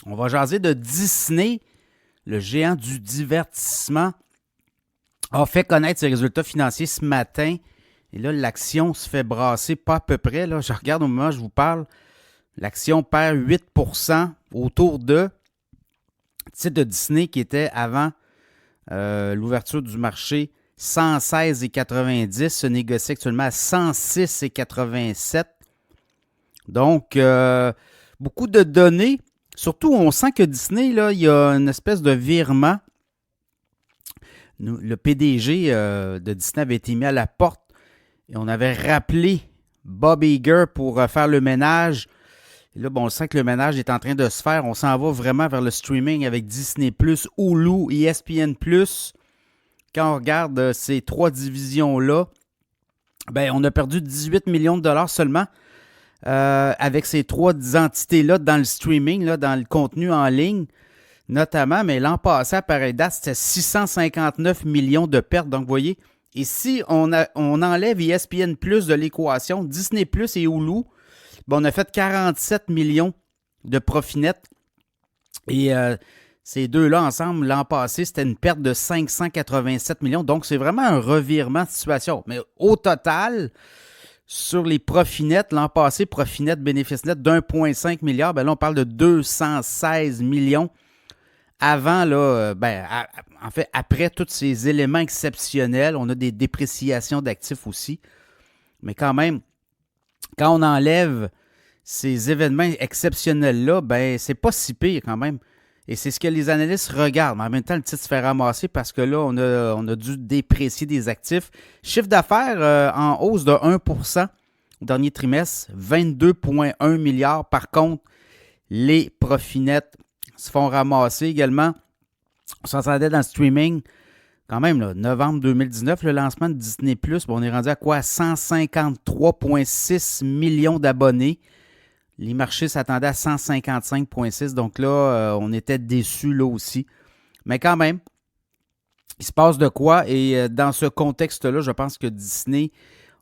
On va jaser de Disney, le géant du divertissement, a fait connaître ses résultats financiers ce matin. Et là, l'action se fait brasser pas à peu près. Là, je regarde au moment où je vous parle. L'action perd 8% autour de titre de Disney qui était avant l'ouverture du marché 116,90 se négocie actuellement à 106,87. Donc, beaucoup de données. Surtout, on sent que Disney, là, il y a une espèce de virement. Le PDG de Disney avait été mis à la porte et on avait rappelé Bob Iger pour faire le ménage. Et là, bon, on sent que le ménage est en train de se faire. On s'en va vraiment vers le streaming avec Disney+, Hulu, ESPN+. Quand on regarde ces trois divisions-là, ben, on a perdu 18 millions de dollars seulement avec ces trois entités-là dans le streaming, là, dans le contenu en ligne, notamment. Mais l'an passé, à pareille date, c'était 659 millions de pertes. Donc, vous voyez, et si on enlève ESPN+, de l'équation, Disney+, et Hulu, ben, on a fait 47 millions de profit net. Et ces deux-là ensemble, l'an passé, c'était une perte de 587 millions. Donc, c'est vraiment un revirement de situation. Mais au total, sur les profits nets, l'an passé, profit net, bénéfice net d'1,5 milliard, ben là, on parle de 216 millions. Avant, là, en fait, après tous ces éléments exceptionnels, on a des dépréciations d'actifs aussi. Mais quand même, quand on enlève ces événements exceptionnels-là, ben, c'est pas si pire quand même. Et c'est ce que les analystes regardent. Mais en même temps, le titre se fait ramasser parce que là, on a dû déprécier des actifs. Chiffre d'affaires en hausse de 1% au dernier trimestre, 22,1 milliards. Par contre, les profits nets se font ramasser également. On s'entendait dans le streaming. Quand même, là, novembre 2019, le lancement de Disney+, bon, on est rendu à quoi? 153,6 millions d'abonnés. Les marchés s'attendaient à 155,6. Donc là, on était déçus là aussi. Mais quand même, il se passe de quoi? Et dans ce contexte-là, je pense que Disney,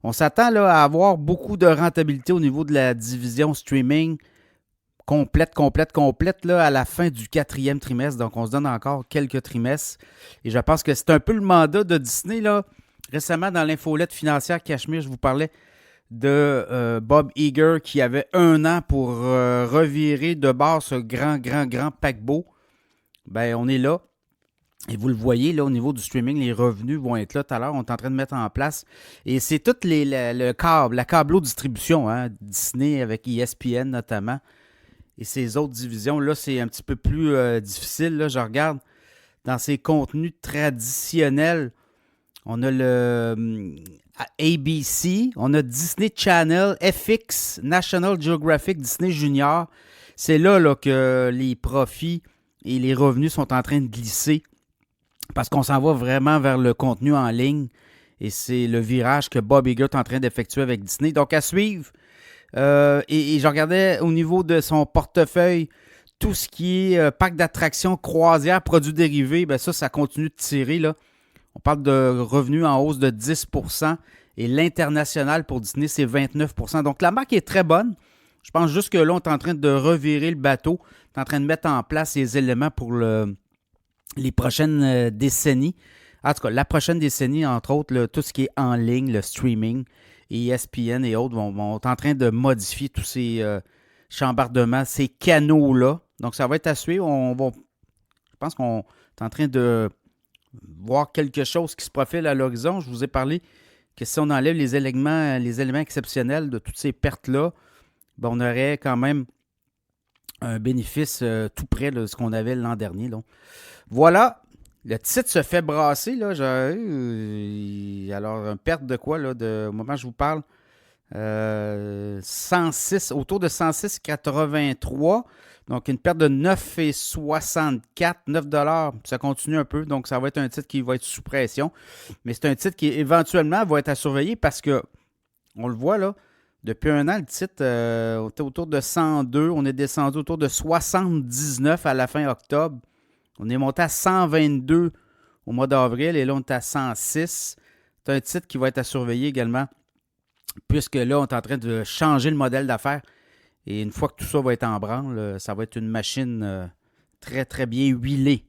on s'attend là, à avoir beaucoup de rentabilité au niveau de la division streaming complète là, à la fin du quatrième trimestre. Donc, on se donne encore quelques trimestres. Et je pense que c'est un peu le mandat de Disney. Là. Récemment, dans l'infolette financière Cachemire, je vous parlais de Bob Iger qui avait 1 an pour revirer de bord ce grand paquebot. Ben, on est là. Et vous le voyez, là, au niveau du streaming, les revenus vont être là tout à l'heure. On est en train de mettre en place. Et c'est tout le câble, la câbleau-distribution, hein, Disney avec ESPN notamment. Et ces autres divisions, là, c'est un petit peu plus difficile. Là, je regarde dans ces contenus traditionnels. On a le ABC, on a Disney Channel, FX, National Geographic, Disney Junior. C'est là, que les profits et les revenus sont en train de glisser parce qu'on s'en va vraiment vers le contenu en ligne et c'est le virage que Bob Iger est en train d'effectuer avec Disney. Donc, à suivre. Et je regardais au niveau de son portefeuille, tout ce qui est parc d'attractions, croisières, produits dérivés, ben ça continue de tirer, là. On parle de revenus en hausse de 10% et l'international pour Disney, c'est 29%. Donc, la marque est très bonne. Je pense juste que là, on est en train de revirer le bateau. On est en train de mettre en place les éléments pour les prochaines décennies. En tout cas, la prochaine décennie, entre autres, tout ce qui est en ligne, le streaming, ESPN et autres vont être en train de modifier tous ces chambardements, ces canaux-là. Donc, ça va être à suivre. Je pense qu'on est en train de voir quelque chose qui se profile à l'horizon. Je vous ai parlé que si on enlève les éléments exceptionnels de toutes ces pertes-là, ben on aurait quand même un bénéfice tout près de ce qu'on avait l'an dernier. Donc. Voilà, le titre se fait brasser. Là, alors, une perte de quoi, là, au moment où je vous parle? 106, autour de 106,83. Donc, une perte de 9,64, 9 dollars. Ça continue un peu. Donc, ça va être un titre qui va être sous pression. Mais c'est un titre qui, éventuellement, va être à surveiller parce que, on le voit là, depuis 1 an, le titre était autour de 102. On est descendu autour de 79 à la fin octobre. On est monté à 122 au mois d'avril et là, on est à 106. C'est un titre qui va être à surveiller également puisque là, on est en train de changer le modèle d'affaires. Et une fois que tout ça va être en branle, ça va être une machine très, très bien huilée